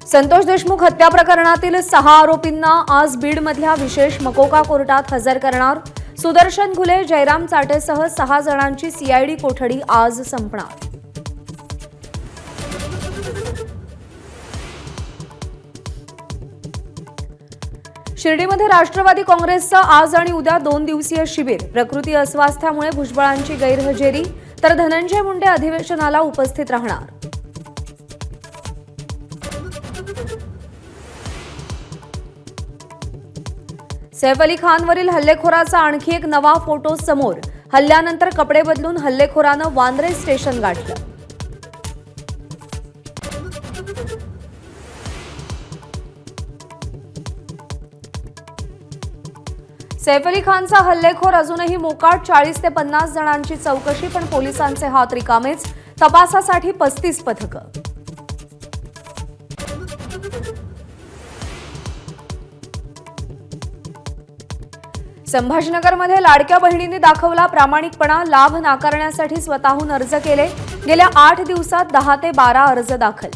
संतोष देशमुख हत्या प्रकरणातील 6 आरोपींना आज बीडमधल्या विशेष मकोका कोर्टात हजर करणार। सुदर्शन घुले, जयराम चाटेसह 6 जणांची सीआयडी कोठडी आज संपणार। शिर्डीमध्ये राष्ट्रवादी काँग्रेसचं आज आणि उद्या 2 दिवसीय शिबिर। प्रकृती अस्वास्थ्यामुळे भुजबळांची गैरहजेरी, तर धनंजय मुंडे अधिवेशनाला उपस्थित राहणार। सैफ अली खानवरील हल्लेखोराचा आणखी एक नवा फोटो समोर। हल्ल्यानंतर कपडे बदलून हल्लेखोरानं वांद्रे स्टेशन गाठलं। सैफ अली खानचा हल्लेखोर अजूनही मोकाट। 40 ते 50 जणांची चौकशी, पण पोलिसांचे हात रिकामेच। तपासासाठी 35 पथकं। संभाजीनगरमध्ये लाडक्या बहिणींनी दाखवला प्रामाणिकपणा। लाभ नाकारण्यासाठी स्वतःहून अर्ज केले। गेल्या 8 दिवसात 10 ते 12 अर्ज दाखल।